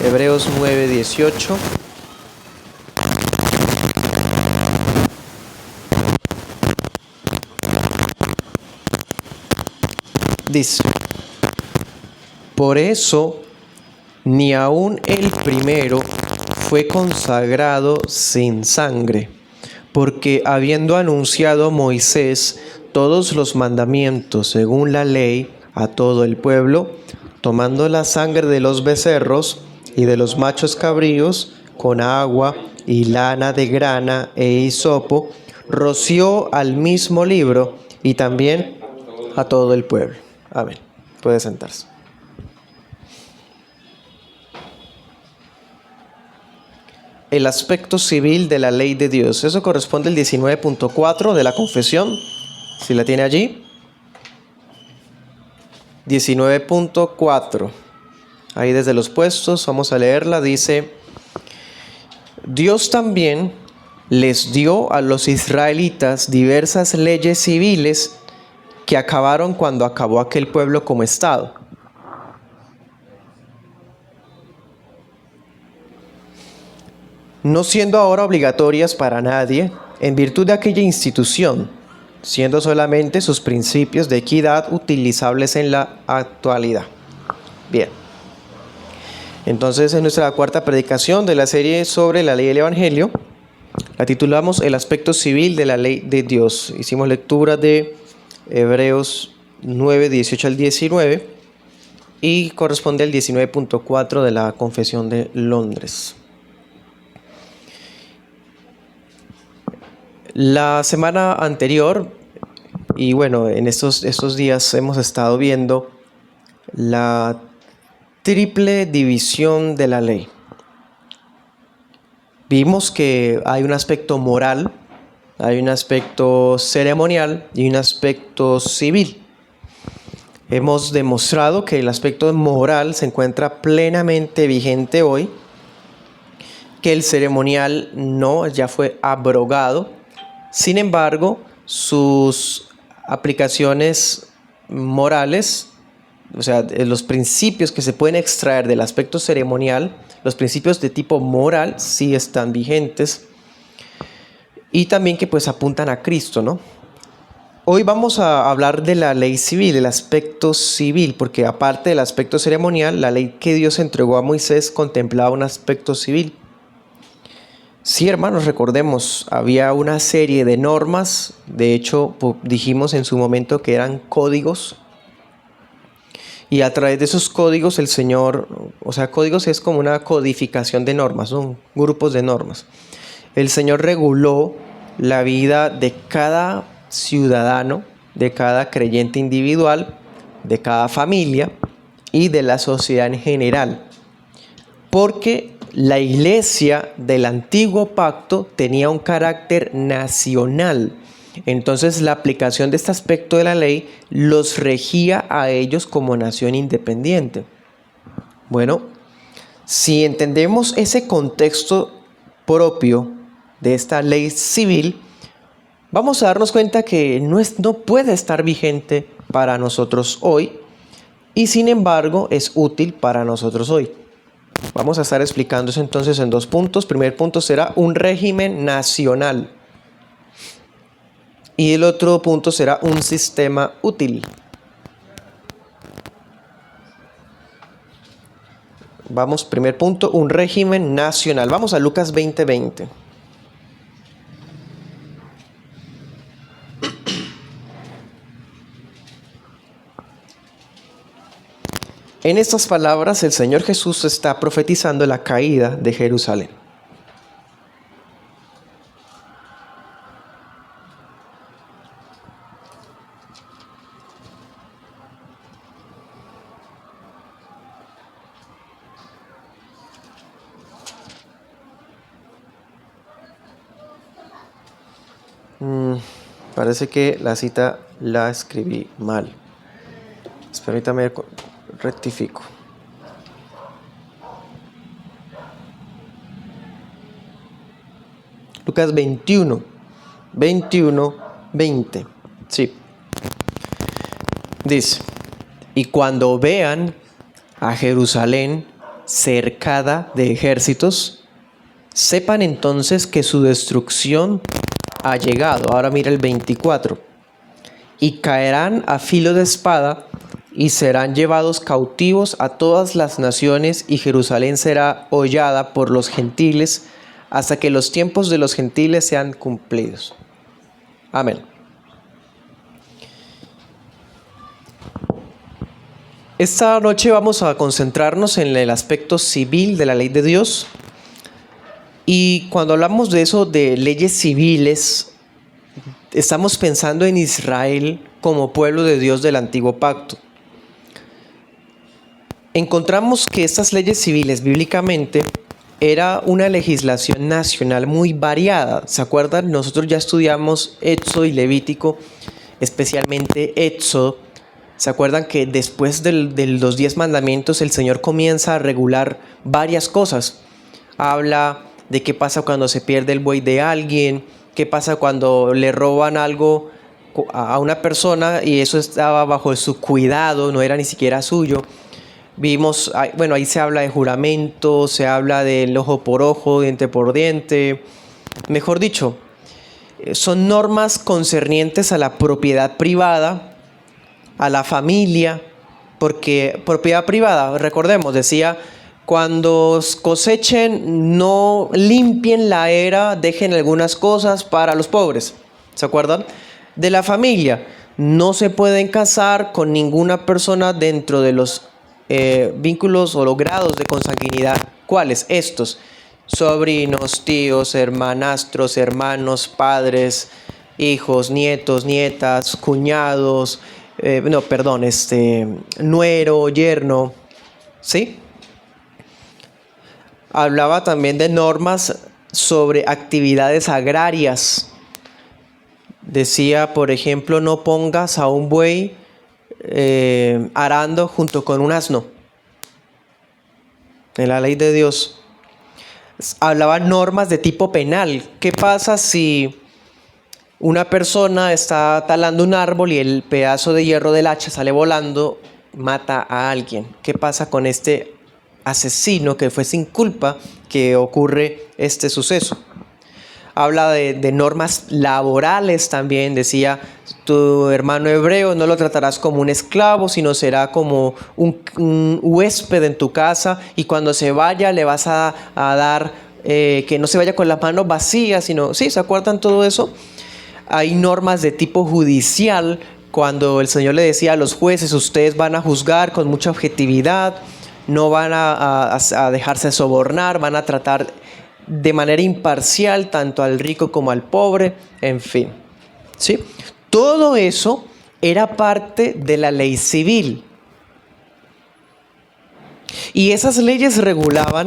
Hebreos 9:18. Dice: por eso ni aun el primero fue consagrado sin sangre, porque habiendo anunciado Moisés todos los mandamientos según la ley a todo el pueblo, tomando la sangre de los becerros y de los machos cabríos con agua y lana de grana e hisopo, roció al mismo libro y también a todo el pueblo. Amén. Puede sentarse. El aspecto civil de la ley de Dios. Eso corresponde al 19.4 de la confesión, si la tiene allí. 19.4. Ahí desde los puestos, vamos a leerla. Dice: Dios también les dio a los israelitas diversas leyes civiles que acabaron cuando acabó aquel pueblo como estado. No siendo ahora obligatorias para nadie, en virtud de aquella institución, siendo solamente sus principios de equidad utilizables en la actualidad. Bien. Entonces, en nuestra cuarta predicación de la serie sobre la ley del Evangelio, la titulamos El aspecto civil de la ley de Dios. Hicimos lectura de Hebreos 9:18 al 19 y corresponde al 19.4 de la Confesión de Londres. La semana anterior, y bueno, en estos días hemos estado viendo la triple división de la ley. Vimos que hay un aspecto moral, hay un aspecto ceremonial y un aspecto civil. Hemos demostrado que el aspecto moral se encuentra plenamente vigente hoy, que el ceremonial no, ya fue abrogado. Sin embargo, sus aplicaciones morales, o sea, los principios que se pueden extraer del aspecto ceremonial, los principios de tipo moral sí están vigentes y también que pues apuntan a Cristo, ¿no? Hoy vamos a hablar de la ley civil, el aspecto civil, porque aparte del aspecto ceremonial, la ley que Dios entregó a Moisés contemplaba un aspecto civil. Sí, hermanos, recordemos, había una serie de normas, de hecho dijimos en su momento que eran códigos, y a través de esos códigos el Señor, o sea, códigos es como una codificación de normas, son grupos de normas. El Señor reguló la vida de cada ciudadano, de cada creyente individual, de cada familia y de la sociedad en general, porque la iglesia del antiguo pacto tenía un carácter nacional. Entonces la aplicación de este aspecto de la ley los regía a ellos como nación independiente. Bueno, si entendemos ese contexto propio de esta ley civil, vamos a darnos cuenta que no puede estar vigente para nosotros hoy y sin embargo es útil para nosotros hoy. Vamos a estar explicando eso entonces en dos puntos. Primer punto será un régimen nacional. Y el otro punto será un sistema útil. Vamos, primer punto, un régimen nacional. Vamos a Lucas 20:20. En estas palabras el Señor Jesús está profetizando la caída de Jerusalén. Parece que la cita la escribí mal. Permítame, rectifico. Lucas 21:20. Sí. Dice: y cuando vean a Jerusalén cercada de ejércitos, sepan entonces que su destrucción ha llegado. Ahora mira el 24. Y caerán a filo de espada y serán llevados cautivos a todas las naciones, y Jerusalén será hollada por los gentiles hasta que los tiempos de los gentiles sean cumplidos. Amén. Esta noche vamos a concentrarnos en el aspecto civil de la ley de Dios. Y cuando hablamos de eso, de leyes civiles, estamos pensando en Israel como pueblo de Dios del Antiguo Pacto. Encontramos que estas leyes civiles bíblicamente era una legislación nacional muy variada. ¿Se acuerdan? Nosotros ya estudiamos Éxodo y Levítico, especialmente Éxodo. ¿Se acuerdan que después de los 10 mandamientos el Señor comienza a regular varias cosas? Habla de qué pasa cuando se pierde el buey de alguien, qué pasa cuando le roban algo a una persona y eso estaba bajo su cuidado, no era ni siquiera suyo. Vimos, bueno, ahí se habla de juramento, se habla del ojo por ojo, diente por diente. Mejor dicho, son normas concernientes a la propiedad privada, a la familia, porque propiedad privada, recordemos, decía, cuando cosechen, no limpien la era, dejen algunas cosas para los pobres. ¿Se acuerdan? De la familia, no se pueden casar con ninguna persona dentro de los vínculos o los grados de consanguinidad. ¿Cuáles? Estos: sobrinos, tíos, hermanastros, hermanos, padres, hijos, nietos, nietas, cuñados, nuero, yerno, ¿sí? Hablaba también de normas sobre actividades agrarias. Decía, por ejemplo, no pongas a un buey arando junto con un asno. En la ley de Dios. Hablaba normas de tipo penal. ¿Qué pasa si una persona está talando un árbol y el pedazo de hierro del hacha sale volando, mata a alguien? ¿Qué pasa con este asesino que fue sin culpa que ocurre este suceso? Habla de normas laborales también. Decía, tu hermano hebreo no lo tratarás como un esclavo, sino será como un huésped en tu casa, y cuando se vaya le vas a dar, que no se vaya con las manos vacías, sino, ¿sí? ¿Se acuerdan todo eso? Hay normas de tipo judicial, cuando el Señor le decía a los jueces, ustedes van a juzgar con mucha objetividad, no van a dejarse sobornar, van a tratar de manera imparcial tanto al rico como al pobre, en fin, ¿sí? Todo eso era parte de la ley civil. Y esas leyes regulaban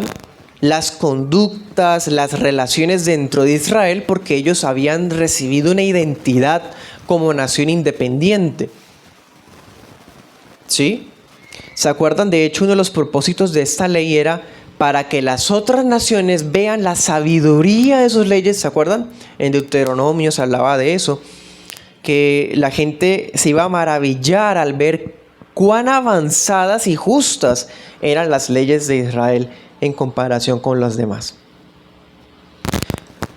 las conductas, las relaciones dentro de Israel, porque ellos habían recibido una identidad como nación independiente, ¿sí? ¿Se acuerdan? De hecho, uno de los propósitos de esta ley era para que las otras naciones vean la sabiduría de sus leyes. ¿Se acuerdan? En Deuteronomio se hablaba de eso, que la gente se iba a maravillar al ver cuán avanzadas y justas eran las leyes de Israel en comparación con las demás.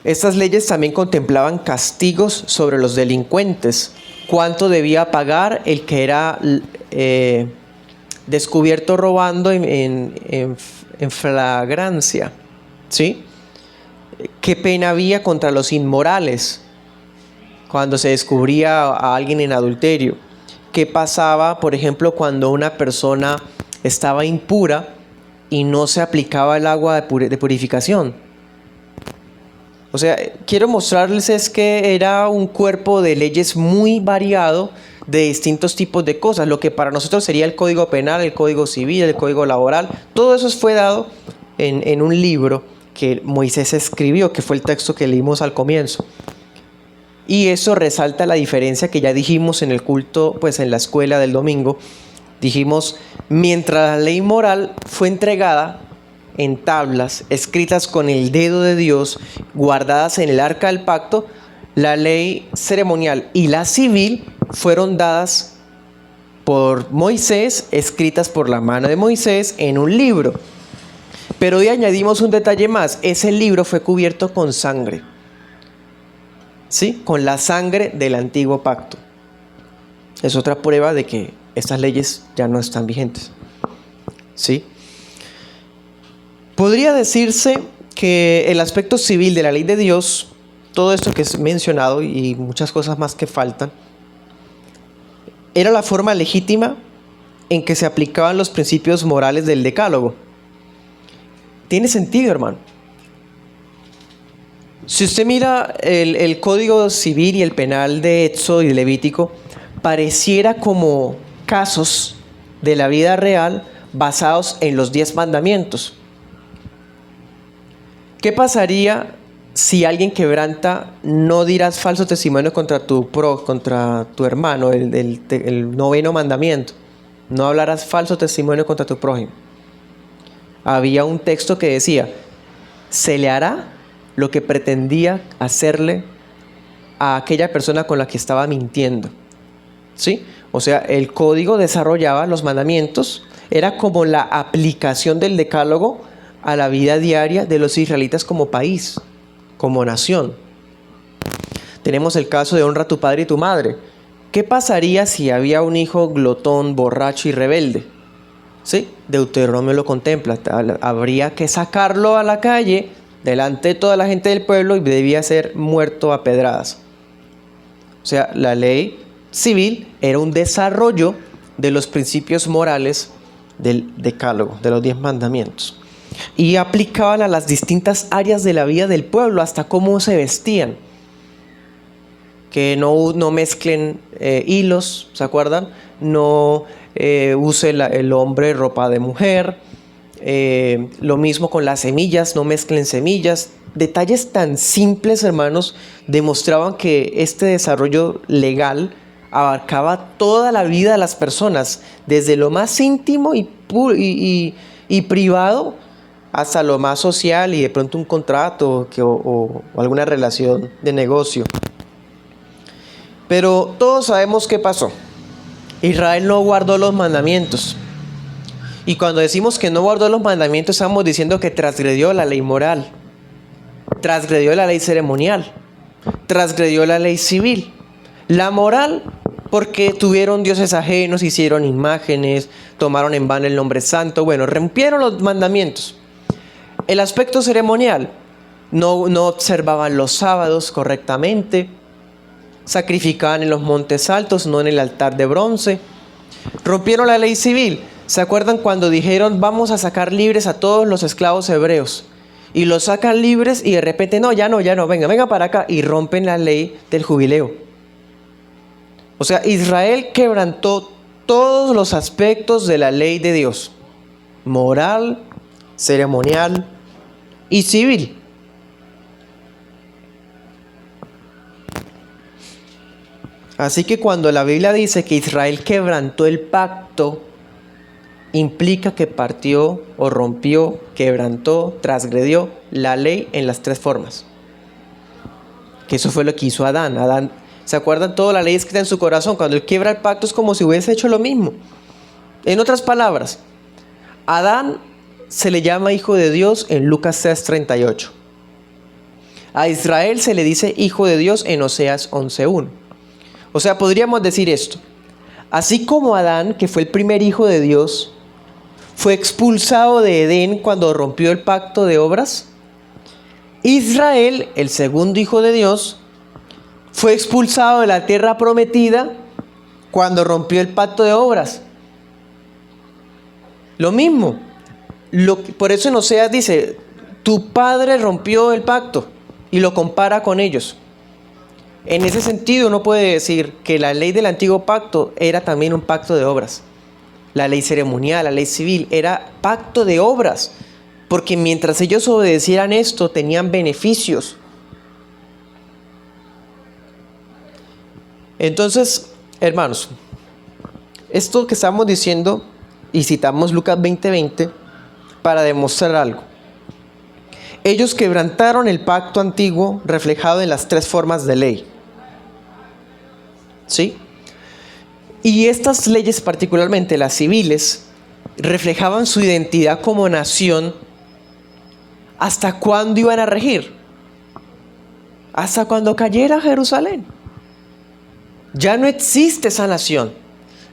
Estas leyes también contemplaban castigos sobre los delincuentes. ¿Cuánto debía pagar el que era descubierto robando en flagrancia? ¿Sí? ¿Qué pena había contra los inmorales cuando se descubría a alguien en adulterio? ¿Qué pasaba, por ejemplo, cuando una persona estaba impura y no se aplicaba el agua de purificación? O sea, quiero mostrarles es que era un cuerpo de leyes muy variado, de distintos tipos de cosas. Lo que para nosotros sería el Código Penal, el Código Civil, el Código Laboral, todo eso fue dado en un libro que Moisés escribió, que fue el texto que leímos al comienzo. Y eso resalta la diferencia que ya dijimos en el culto, pues en la escuela del domingo. Dijimos, mientras la ley moral fue entregada en tablas, escritas con el dedo de Dios, guardadas en el arca del pacto, la ley ceremonial y la civil fueron dadas por Moisés, escritas por la mano de Moisés en un libro. Pero hoy añadimos un detalle más. Ese libro fue cubierto con sangre. ¿Sí? Con la sangre del antiguo pacto. Es otra prueba de que estas leyes ya no están vigentes. ¿Sí? Podría decirse que el aspecto civil de la ley de Dios, todo esto que es mencionado y muchas cosas más que faltan, era la forma legítima en que se aplicaban los principios morales del Decálogo. Tiene sentido, hermano. Si usted mira el Código Civil y el Penal de Éxodo y de Levítico, pareciera como casos de la vida real basados en los 10 mandamientos. ¿Qué pasaría si alguien quebranta no dirás falso testimonio contra tu hermano, el noveno mandamiento? No hablarás falso testimonio contra tu prójimo. Había un texto que decía, se le hará lo que pretendía hacerle a aquella persona con la que estaba mintiendo. ¿Sí? O sea, el código desarrollaba los mandamientos, era como la aplicación del decálogo a la vida diaria de los israelitas como país, como nación. Tenemos el caso de honra a tu padre y tu madre. ¿Qué pasaría si había un hijo glotón, borracho y rebelde? ¿Sí? Deuteronomio lo contempla. Habría que sacarlo a la calle delante de toda la gente del pueblo y debía ser muerto a pedradas. O sea, la ley civil era un desarrollo de los principios morales del decálogo, de los 10 mandamientos. Y aplicaban a las distintas áreas de la vida del pueblo, hasta cómo se vestían. Que no mezclen hilos, ¿se acuerdan? No use el hombre ropa de mujer. Lo mismo con las semillas, no mezclen semillas. Detalles tan simples, hermanos, demostraban que este desarrollo legal abarcaba toda la vida de las personas, desde lo más íntimo y privado hasta lo más social y de pronto un contrato o alguna relación de negocio. Pero todos sabemos qué pasó. Israel no guardó los mandamientos. Y cuando decimos que no guardó los mandamientos, estamos diciendo que transgredió la ley moral, transgredió la ley ceremonial, transgredió la ley civil. La moral, porque tuvieron dioses ajenos, hicieron imágenes, tomaron en vano el nombre santo, bueno, rompieron los mandamientos. El aspecto ceremonial, no observaban los sábados correctamente, sacrificaban en los montes altos, no en el altar de bronce. Rompieron la ley civil. ¿Se acuerdan cuando dijeron vamos a sacar libres a todos los esclavos hebreos? Y los sacan libres y de repente ya no, venga para acá, y rompen la ley del jubileo. O sea, Israel quebrantó todos los aspectos de la ley de Dios: moral, ceremonial y civil. Así que cuando la Biblia dice que Israel quebrantó el pacto, implica que partió o rompió, quebrantó, transgredió la ley en las 3 formas. Que eso fue lo que hizo Adán. Adán, ¿se acuerdan? Toda la ley escrita en su corazón. Cuando él quiebra el pacto es como si hubiese hecho lo mismo. En otras palabras, Adán se le llama hijo de Dios en Lucas 6:38. A Israel se le dice hijo de Dios en Oseas 11:1. O sea, podríamos decir esto: así como Adán, que fue el primer hijo de Dios, fue expulsado de Edén cuando rompió el pacto de obras, Israel, el segundo hijo de Dios, fue expulsado de la tierra prometida cuando rompió el pacto de obras. Lo mismo. Por eso en Oseas dice, tu padre rompió el pacto, y lo compara con ellos. En ese sentido uno puede decir que la ley del antiguo pacto era también un pacto de obras. La ley ceremonial, la ley civil, era pacto de obras, porque mientras ellos obedecieran esto, tenían beneficios. Entonces, hermanos, esto que estamos diciendo, y citamos Lucas 20:20, para demostrar algo. Ellos quebrantaron el pacto antiguo reflejado en las 3 formas de ley. ¿Sí? Y estas leyes, particularmente las civiles, reflejaban su identidad como nación ¿hasta cuándo iban a regir? Hasta cuando cayera Jerusalén. Ya no existe esa nación.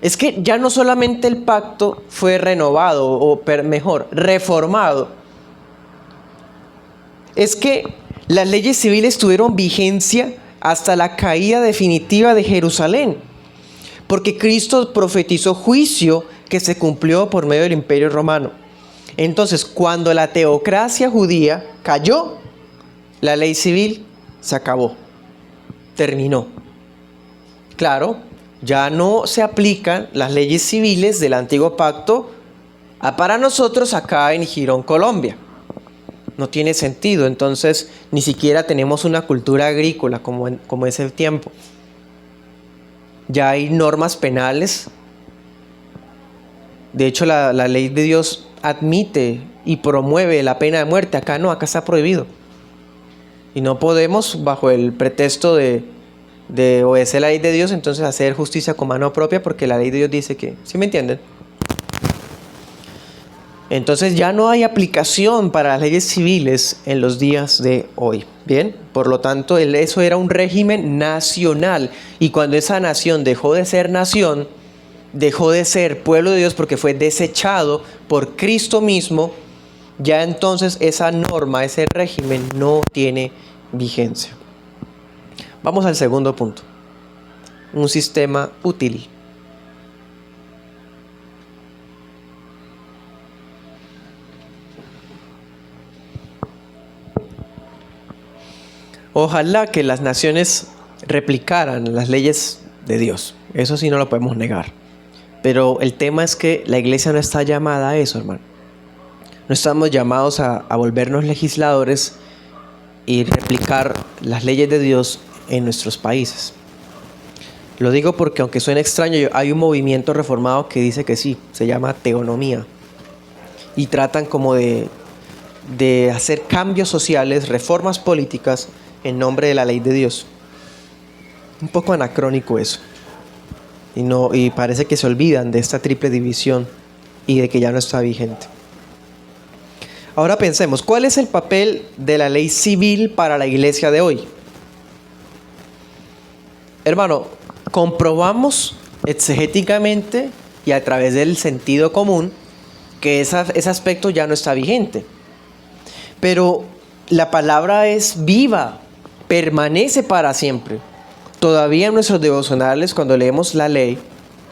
Es que ya no solamente el pacto fue renovado, o mejor, reformado. Es que las leyes civiles tuvieron vigencia hasta la caída definitiva de Jerusalén. Porque Cristo profetizó juicio que se cumplió por medio del Imperio Romano. Entonces, cuando la teocracia judía cayó, la ley civil se acabó, terminó. Claro, ya no se aplican las leyes civiles del antiguo pacto para nosotros acá en Girón, Colombia. No tiene sentido, entonces ni siquiera tenemos una cultura agrícola como es el tiempo. Ya hay normas penales. De hecho, la ley de Dios admite y promueve la pena de muerte. Acá no, acá está prohibido. Y no podemos, bajo el pretexto de obedecer la ley de Dios, entonces hacer justicia con mano propia, porque la ley de Dios dice que, ¿sí me entienden? Entonces ya no hay aplicación para las leyes civiles en los días de hoy. Bien, por lo tanto, eso era un régimen nacional. Y cuando esa nación dejó de ser nación, dejó de ser pueblo de Dios porque fue desechado por Cristo mismo, ya entonces esa norma, ese régimen no tiene vigencia. Vamos al segundo punto. Un sistema útil. Ojalá que las naciones replicaran las leyes de Dios. Eso sí no lo podemos negar. Pero el tema es que la iglesia no está llamada a eso, hermano. No estamos llamados a volvernos legisladores y replicar las leyes de Dios en nuestros países. Lo digo porque, aunque suene extraño, hay un movimiento reformado que dice que sí, se llama teonomía. Y tratan como de hacer cambios sociales, reformas políticas en nombre de la ley de Dios. Un poco anacrónico eso. Y parece que se olvidan de esta triple división y de que ya no está vigente. Ahora pensemos, ¿cuál es el papel de la ley civil para la iglesia de hoy? Hermano, comprobamos exegéticamente y a través del sentido común que ese aspecto ya no está vigente. Pero la palabra es viva, permanece para siempre. Todavía en nuestros devocionales, cuando leemos la ley,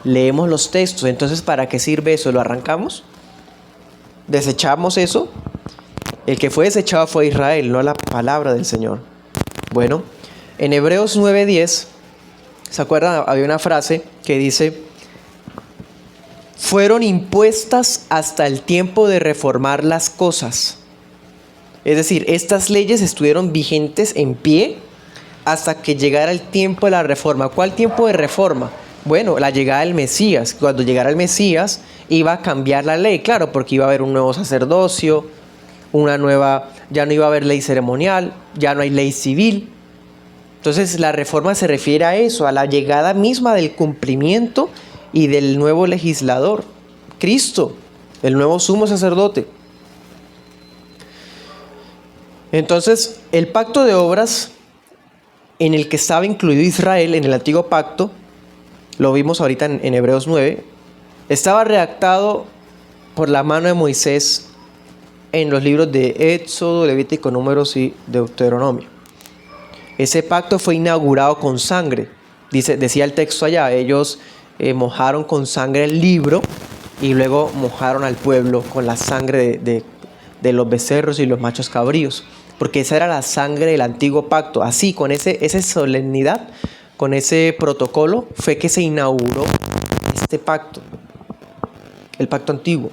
leemos los textos. Entonces, ¿para qué sirve eso? ¿Lo arrancamos? ¿Desechamos eso? El que fue desechado fue Israel, no la palabra del Señor. Bueno, en Hebreos 9:10, ¿se acuerdan? Había una frase que dice: fueron impuestas hasta el tiempo de reformar las cosas. Es decir, estas leyes estuvieron vigentes en pie hasta que llegara el tiempo de la reforma. ¿Cuál tiempo de reforma? Bueno, la llegada del Mesías. Cuando llegara el Mesías iba a cambiar la ley, claro, porque iba a haber un nuevo sacerdocio, ya no iba a haber ley ceremonial, ya no hay ley civil. Entonces la reforma se refiere a eso, a la llegada misma del cumplimiento y del nuevo legislador, Cristo, el nuevo sumo sacerdote. Entonces, el pacto de obras en el que estaba incluido Israel en el antiguo pacto, lo vimos ahorita en Hebreos 9, estaba redactado por la mano de Moisés en los libros de Éxodo, Levítico, Números y Deuteronomio. Ese pacto fue inaugurado con sangre. Decía el texto allá, ellos mojaron con sangre el libro y luego mojaron al pueblo con la sangre de los becerros y los machos cabríos, porque esa era la sangre del antiguo pacto. Así, con esa solemnidad, con ese protocolo, fue que se inauguró este pacto, el pacto antiguo.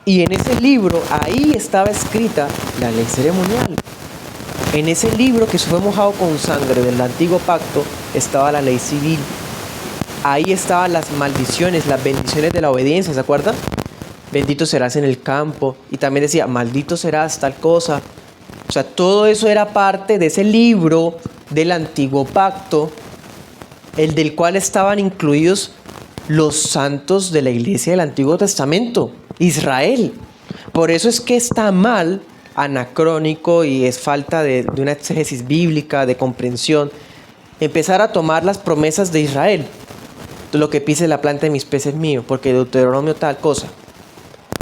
Y en ese libro, ahí estaba escrita la ley ceremonial. En ese libro que fue mojado con sangre del antiguo pacto, estaba la ley civil. Ahí estaban las maldiciones, las bendiciones de la obediencia, ¿se acuerdan? Bendito serás en el campo. Y también decía, maldito serás tal cosa. O sea, todo eso era parte de ese libro del antiguo pacto, el del cual estaban incluidos los santos de la iglesia del Antiguo Testamento, Israel. Por eso es que está mal anacrónico y es falta de una exégesis bíblica, de comprensión, empezar a tomar las promesas de Israel. Lo que pise la planta de mis pies es mío, porque Deuteronomio tal cosa.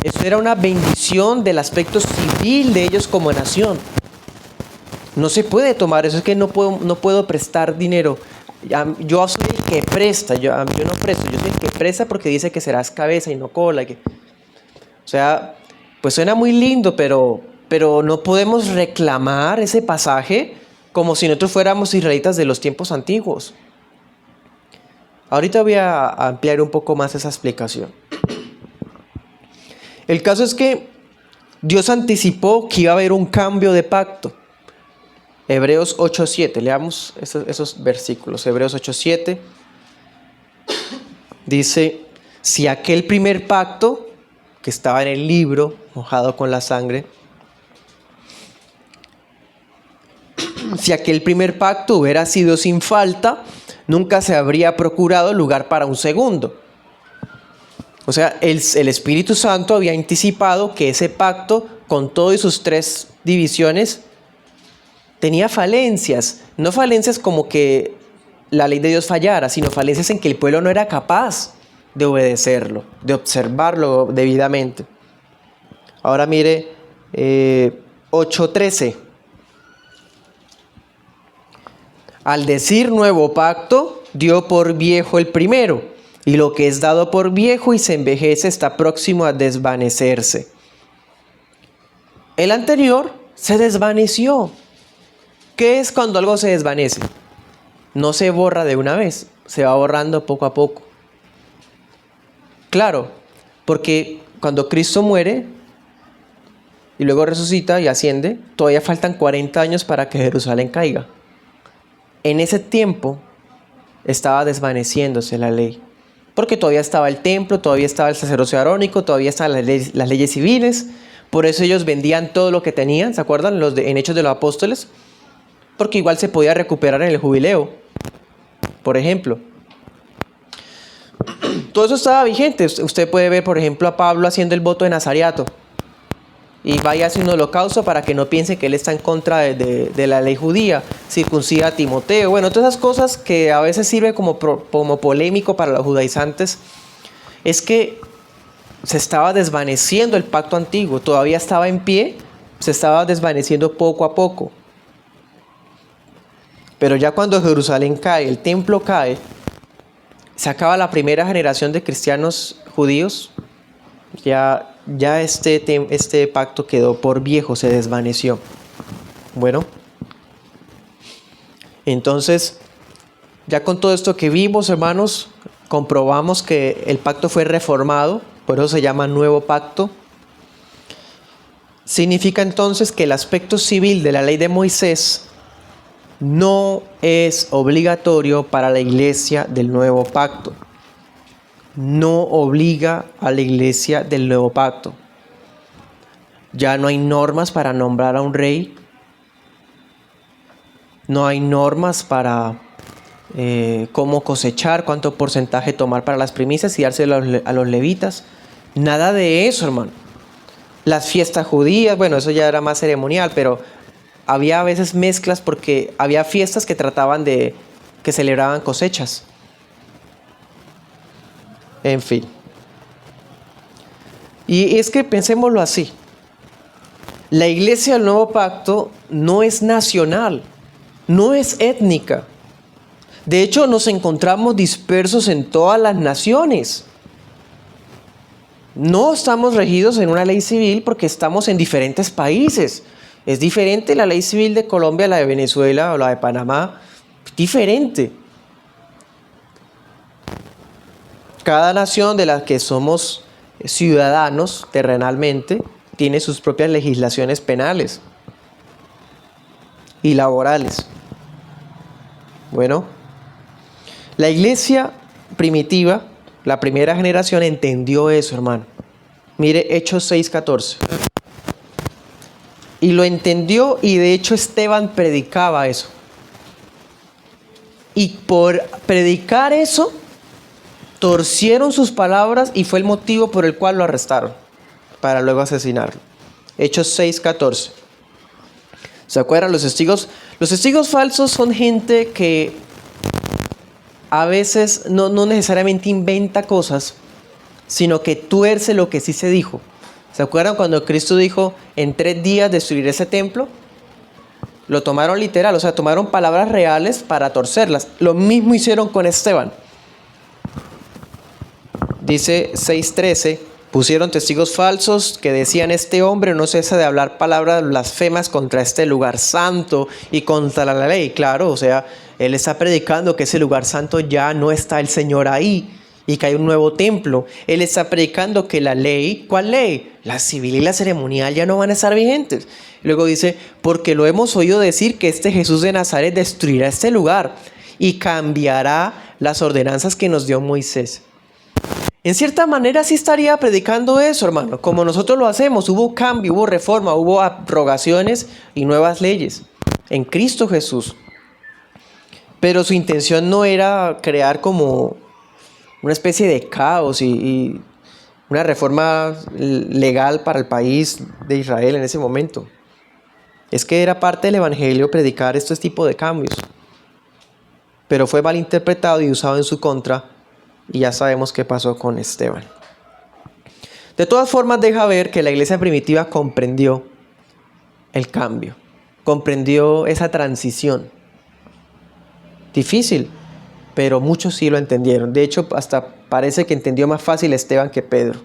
Eso era una bendición del aspecto civil de ellos como nación. No se puede tomar eso, es que no puedo prestar dinero. Yo soy el que presta, yo no presto, yo soy el que presta porque dice que serás cabeza y no cola. O sea, pues suena muy lindo, pero no podemos reclamar ese pasaje como si nosotros fuéramos israelitas de los tiempos antiguos. Ahorita voy a ampliar un poco más esa explicación. El caso es que Dios anticipó que iba a haber un cambio de pacto. Hebreos 8:7, leamos esos versículos. Hebreos 8:7 dice: si aquel primer pacto que estaba en el libro, mojado con la sangre, si aquel primer pacto hubiera sido sin falta, nunca se habría procurado lugar para un segundo. O sea, el Espíritu Santo había anticipado que ese pacto, con todas sus 3 divisiones, tenía falencias. No falencias como que la ley de Dios fallara, sino falencias en que el pueblo no era capaz de obedecerlo, de observarlo debidamente. Ahora mire 8:13. Al decir nuevo pacto, dio por viejo el primero, y lo que es dado por viejo y se envejece está próximo a desvanecerse. El anterior se desvaneció. ¿Qué es cuando algo se desvanece? No se borra de una vez, se va borrando poco a poco. Claro, porque cuando Cristo muere y luego resucita y asciende, todavía faltan 40 años para que Jerusalén caiga. En ese tiempo estaba desvaneciéndose la ley, porque todavía estaba el templo, todavía estaba el sacerdocio arónico, todavía estaban las leyes civiles. Por eso ellos vendían todo lo que tenían, ¿se acuerdan? En Hechos de los Apóstoles, porque igual se podía recuperar en el jubileo, por ejemplo. Todo eso estaba vigente. Usted puede ver, por ejemplo, a Pablo haciendo el voto de Nazariato y vaya a hacer un holocausto para que no piense que él está en contra de la ley judía, circuncida a Timoteo. Bueno, todas esas cosas que a veces sirven como polémico para los judaizantes, es que se estaba desvaneciendo el pacto antiguo, todavía estaba en pie, se estaba desvaneciendo poco a poco. Pero ya cuando Jerusalén cae, el templo cae, se acaba la primera generación de cristianos judíos, ya este pacto quedó por viejo, se desvaneció. Bueno, entonces, ya con todo esto que vimos, hermanos, comprobamos que el pacto fue reformado, por eso se llama nuevo pacto. Significa entonces que el aspecto civil de la ley de Moisés no es obligatorio para la iglesia del nuevo pacto. No obliga a la iglesia del nuevo pacto. Ya no hay normas para nombrar a un rey. No hay normas para cómo cosechar, cuánto porcentaje tomar para las primicias y dárselo a los levitas. Nada de eso, hermano. Las fiestas judías, bueno, eso ya era más ceremonial, pero había a veces mezclas porque había fiestas que que celebraban cosechas. En fin. Y es que pensémoslo así. La iglesia del nuevo pacto no es nacional, no es étnica. De hecho, nos encontramos dispersos en todas las naciones. No estamos regidos en una ley civil porque estamos en diferentes países. Es diferente la ley civil de Colombia a la de Venezuela o la de Panamá. Diferente. Cada nación de la que somos ciudadanos terrenalmente tiene sus propias legislaciones penales y laborales. Bueno, la iglesia primitiva, la primera generación, entendió eso, hermano. Mire Hechos 6:14. Y lo entendió, y de hecho Esteban predicaba eso. Y por predicar eso, torcieron sus palabras y fue el motivo por el cual lo arrestaron, para luego asesinarlo. Hechos 6:14. ¿Se acuerdan? Los testigos falsos son gente que a veces no necesariamente inventa cosas, sino que tuerce lo que sí se dijo. ¿Se acuerdan cuando Cristo dijo, en 3 días destruiré ese templo? Lo tomaron literal, o sea, tomaron palabras reales para torcerlas. Lo mismo hicieron con Esteban. Dice 6:13, pusieron testigos falsos que decían, este hombre no cesa de hablar palabras blasfemas contra este lugar santo y contra la ley. Claro, o sea, él está predicando que ese lugar santo ya no está el Señor ahí y que hay un nuevo templo. Él está predicando que la ley, ¿cuál ley? La civil y la ceremonial ya no van a estar vigentes. Luego dice, porque lo hemos oído decir que este Jesús de Nazaret destruirá este lugar y cambiará las ordenanzas que nos dio Moisés. En cierta manera sí estaría predicando eso, hermano, como nosotros lo hacemos. Hubo cambio, hubo reforma, hubo abrogaciones y nuevas leyes en Cristo Jesús. Pero su intención no era crear como una especie de caos y una reforma legal para el país de Israel en ese momento. Es que era parte del evangelio predicar este tipo de cambios. Pero fue malinterpretado y usado en su contra. Y ya sabemos qué pasó con Esteban. De todas formas, deja ver que la iglesia primitiva comprendió el cambio. Comprendió esa transición. Difícil, pero muchos sí lo entendieron. De hecho, hasta parece que entendió más fácil Esteban que Pedro.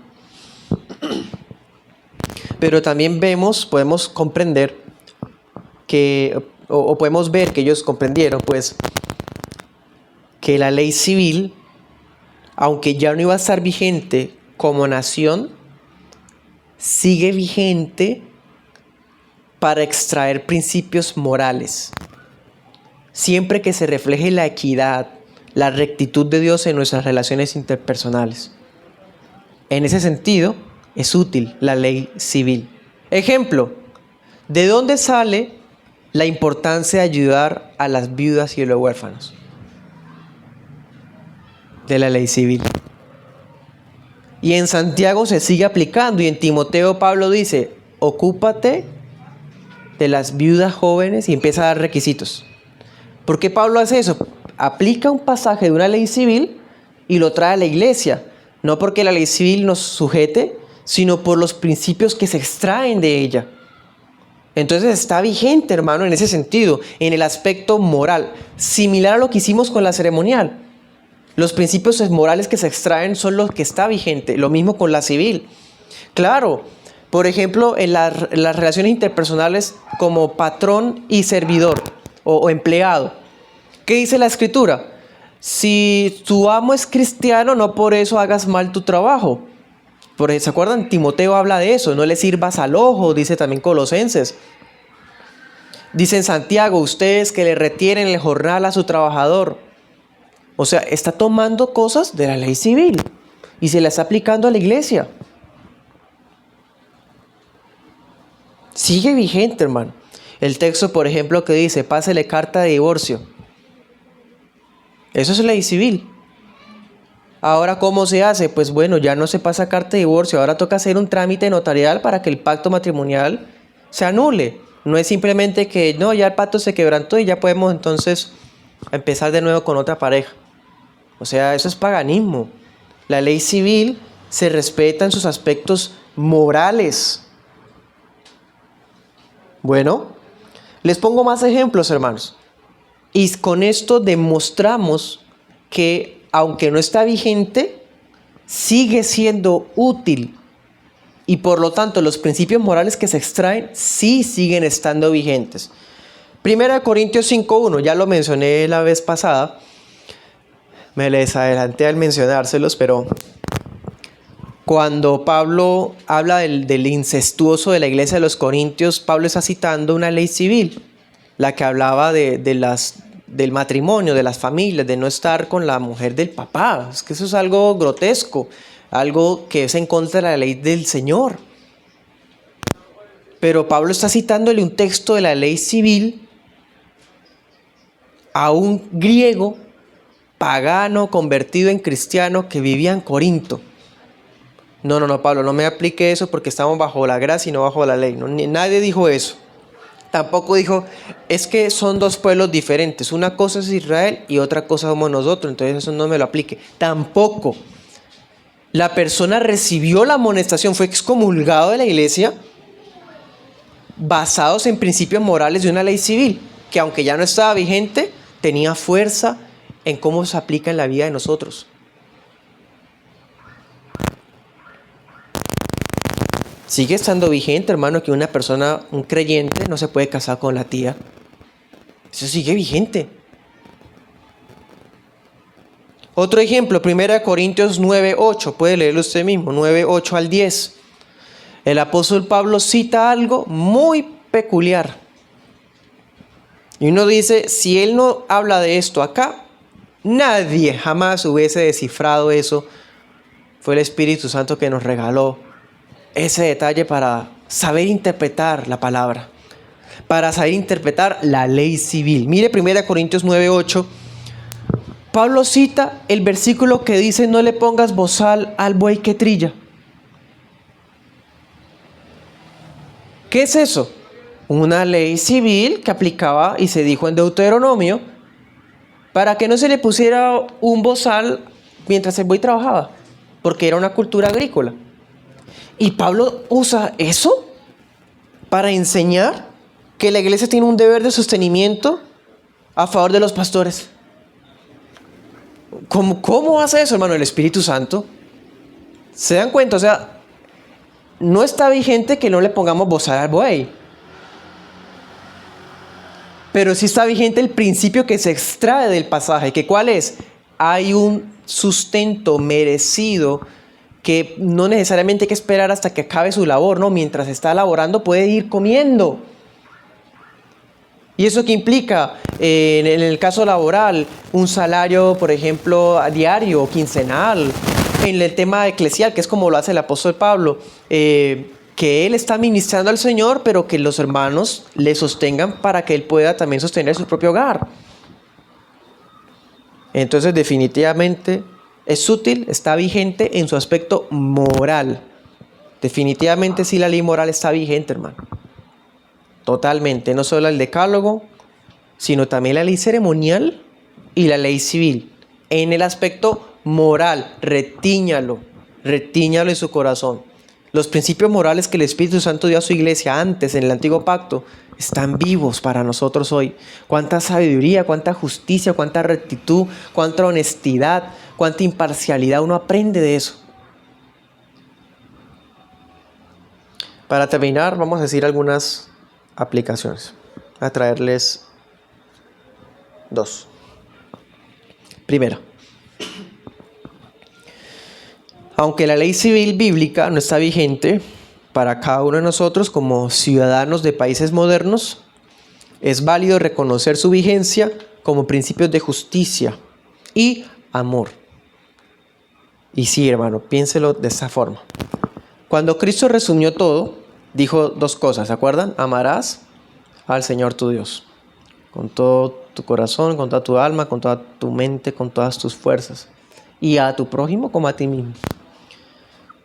Pero también podemos comprender que, o podemos ver que ellos comprendieron, pues, que la ley civil, aunque ya no iba a estar vigente como nación, sigue vigente para extraer principios morales. Siempre que se refleje la equidad, la rectitud de Dios en nuestras relaciones interpersonales. En ese sentido, es útil la ley civil. Ejemplo, ¿de dónde sale la importancia de ayudar a las viudas y a los huérfanos? De la ley civil. Y en Santiago se sigue aplicando, y en Timoteo Pablo dice, ocúpate de las viudas jóvenes, y empieza a dar requisitos. ¿Por qué Pablo hace eso? Aplica un pasaje de una ley civil y lo trae a la iglesia, no porque la ley civil nos sujete, sino por los principios que se extraen de ella. Entonces está vigente, hermano, en ese sentido, en el aspecto moral, similar a lo que hicimos con la ceremonial. Los principios morales que se extraen son los que está vigente. Lo mismo con la civil. Claro, por ejemplo, en las relaciones interpersonales como patrón y servidor o empleado. ¿Qué dice la Escritura? Si tu amo es cristiano, no por eso hagas mal tu trabajo. ¿Se acuerdan? Timoteo habla de eso. No le sirvas al ojo, dice también Colosenses. Dice en Santiago, ustedes que le retienen el jornal a su trabajador. O sea, está tomando cosas de la ley civil y se las está aplicando a la iglesia. Sigue vigente, hermano. El texto, por ejemplo, que dice, pásele carta de divorcio. Eso es ley civil. Ahora, ¿cómo se hace? Pues bueno, ya no se pasa carta de divorcio. Ahora toca hacer un trámite notarial para que el pacto matrimonial se anule. No es simplemente que, no, ya el pacto se quebrantó y ya podemos entonces empezar de nuevo con otra pareja. O sea, eso es paganismo. La ley civil se respeta en sus aspectos morales. Bueno, les pongo más ejemplos, hermanos. Y con esto demostramos que, aunque no está vigente, sigue siendo útil. Y por lo tanto, los principios morales que se extraen sí siguen estando vigentes. 1 Corintios 5:1, ya lo mencioné la vez pasada. Me les adelanté al mencionárselos, pero cuando Pablo habla del incestuoso de la iglesia de los Corintios, Pablo está citando una ley civil, la que hablaba del matrimonio, de las familias, de no estar con la mujer del papá. Es que eso es algo grotesco, algo que es en contra de la ley del Señor. Pero Pablo está citándole un texto de la ley civil a un griego pagano convertido en cristiano que vivía en Corinto. No, Pablo, no me aplique eso porque estamos bajo la gracia y no bajo la ley. No, nadie dijo eso. Tampoco dijo, es que son dos pueblos diferentes. Una cosa es Israel y otra cosa somos nosotros, entonces eso no me lo aplique. Tampoco. La persona recibió la amonestación, fue excomulgado de la iglesia basados en principios morales de una ley civil, que aunque ya no estaba vigente, tenía fuerza en cómo se aplica en la vida de nosotros. Sigue estando vigente, hermano, que una persona, un creyente, no se puede casar con la tía. Eso sigue vigente. Otro ejemplo, 1 Corintios 9:8, puede leerlo usted mismo, 9:8 al 10. El apóstol Pablo cita algo muy peculiar. Y uno dice, si él no habla de esto acá, nadie jamás hubiese descifrado eso. Fue el Espíritu Santo que nos regaló ese detalle para saber interpretar la palabra, para saber interpretar la ley civil. Mire 1 Corintios 9:8. Pablo cita el versículo que dice, no le pongas bozal al buey que trilla. ¿Qué es eso? Una ley civil que aplicaba y se dijo en Deuteronomio para que no se le pusiera un bozal mientras el buey trabajaba, porque era una cultura agrícola. Y Pablo usa eso para enseñar que la iglesia tiene un deber de sostenimiento a favor de los pastores. ¿Cómo hace eso, hermano? El Espíritu Santo. ¿Se dan cuenta? O sea, no está vigente que no le pongamos bozal al buey. Pero sí está vigente el principio que se extrae del pasaje. ¿Que cuál es? Hay un sustento merecido que no necesariamente hay que esperar hasta que acabe su labor, ¿no? Mientras está laborando puede ir comiendo. ¿Y eso qué implica? En el caso laboral, un salario, por ejemplo, diario o quincenal. En el tema eclesial, que es como lo hace el apóstol Pablo, que él está ministrando al Señor, pero que los hermanos le sostengan para que él pueda también sostener su propio hogar. Entonces, definitivamente es útil, está vigente en su aspecto moral. Definitivamente sí, la ley moral está vigente, hermano. Totalmente, no solo el decálogo, sino también la ley ceremonial y la ley civil. En el aspecto moral, retíñalo en su corazón. Los principios morales que el Espíritu Santo dio a su iglesia antes, en el Antiguo Pacto, están vivos para nosotros hoy. Cuánta sabiduría, cuánta justicia, cuánta rectitud, cuánta honestidad, cuánta imparcialidad uno aprende de eso. Para terminar, vamos a decir algunas aplicaciones. Voy a traerles dos. Primera, aunque la ley civil bíblica no está vigente para cada uno de nosotros como ciudadanos de países modernos, es válido reconocer su vigencia como principios de justicia y amor. Y sí, hermano, piénselo de esta forma. Cuando Cristo resumió todo, dijo dos cosas, ¿se acuerdan? Amarás al Señor tu Dios con todo tu corazón, con toda tu alma, con toda tu mente, con todas tus fuerzas, y a tu prójimo como a ti mismo.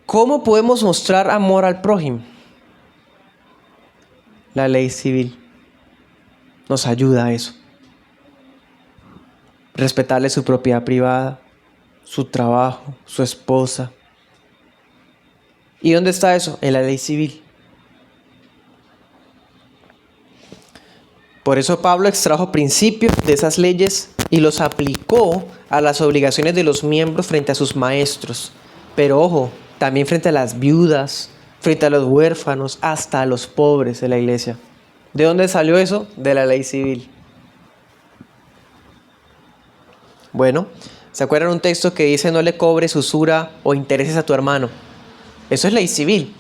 ¿Cómo podemos mostrar amor al prójimo? La ley civil nos ayuda a eso. Respetarle su propiedad privada, su trabajo, su esposa. ¿Y dónde está eso? En la ley civil. Por eso Pablo extrajo principios de esas leyes y los aplicó a las obligaciones de los miembros frente a sus maestros. Pero ojo, también frente a las viudas, frente a los huérfanos, hasta a los pobres de la iglesia. ¿De dónde salió eso? De la ley civil. Bueno, ¿se acuerdan un texto que dice no le cobres usura o intereses a tu hermano? Eso es ley civil.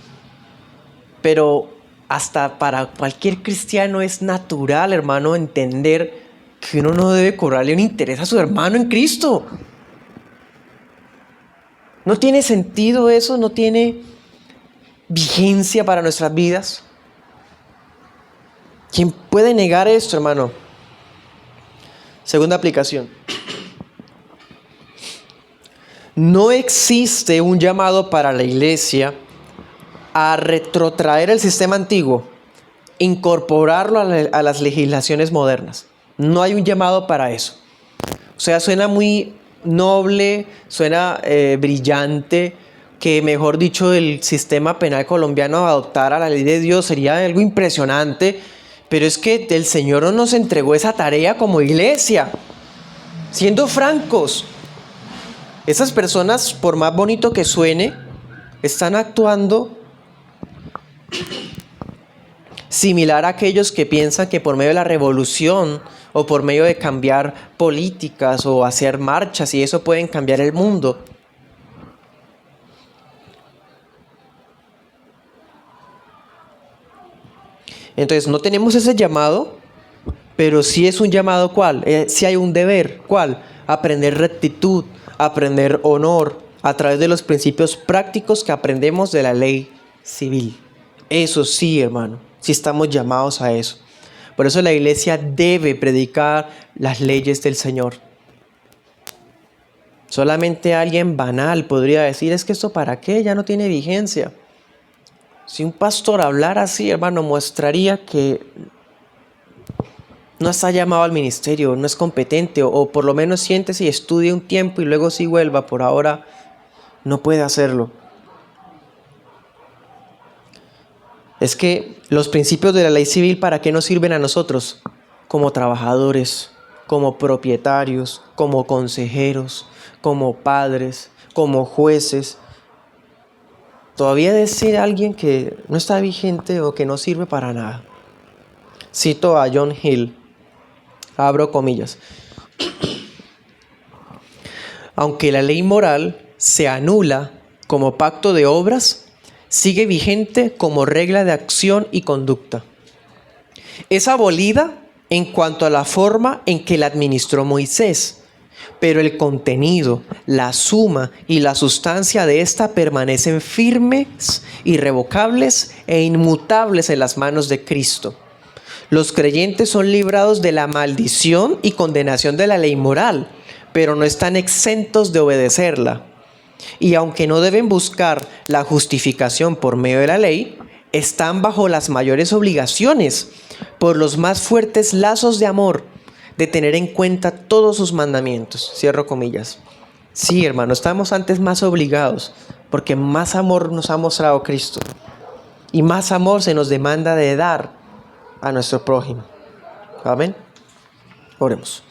Pero hasta para cualquier cristiano es natural, hermano, entender que uno no debe cobrarle un interés a su hermano en Cristo. ¿No tiene sentido eso? ¿No tiene vigencia para nuestras vidas? ¿Quién puede negar esto, hermano? Segunda aplicación. No existe un llamado para la iglesia a retrotraer el sistema antiguo incorporarlo a las legislaciones modernas. No hay un llamado para eso. O sea, suena muy noble, suena brillante, que mejor dicho el sistema penal colombiano adoptara la ley de Dios sería algo impresionante, pero es que el Señor no nos entregó esa tarea como iglesia. Siendo francos, esas personas, por más bonito que suene, están actuando similar a aquellos que piensan que por medio de la revolución o por medio de cambiar políticas o hacer marchas y eso pueden cambiar el mundo. Entonces no tenemos ese llamado, pero sí es un llamado ¿cuál? Sí hay un deber, ¿cuál? Aprender rectitud, aprender honor a través de los principios prácticos que aprendemos de la ley civil. Eso sí, hermano, sí estamos llamados a eso. Por eso la iglesia debe predicar las leyes del Señor. Solamente alguien banal podría decir, es que esto para qué, ya no tiene vigencia. Si un pastor hablara así, hermano, mostraría que no está llamado al ministerio, no es competente, o por lo menos siéntese y estudie un tiempo y luego sí vuelva. Por ahora no puede hacerlo. Es que los principios de la ley civil, ¿para qué nos sirven a nosotros? Como trabajadores, como propietarios, como consejeros, como padres, como jueces. Todavía decir a alguien que no está vigente o que no sirve para nada. Cito a John Hill, abro comillas. Aunque la ley moral se anula como pacto de obras, sigue vigente como regla de acción y conducta. Es abolida en cuanto a la forma en que la administró Moisés, pero el contenido, la suma y la sustancia de esta permanecen firmes, irrevocables e inmutables en las manos de Cristo. Los creyentes son librados de la maldición y condenación de la ley moral, pero no están exentos de obedecerla. Y aunque no deben buscar la justificación por medio de la ley, están bajo las mayores obligaciones, por los más fuertes lazos de amor, de tener en cuenta todos sus mandamientos. Cierro comillas. Sí, hermano, estamos antes más obligados, porque más amor nos ha mostrado Cristo. Y más amor se nos demanda de dar a nuestro prójimo. Amén. Oremos.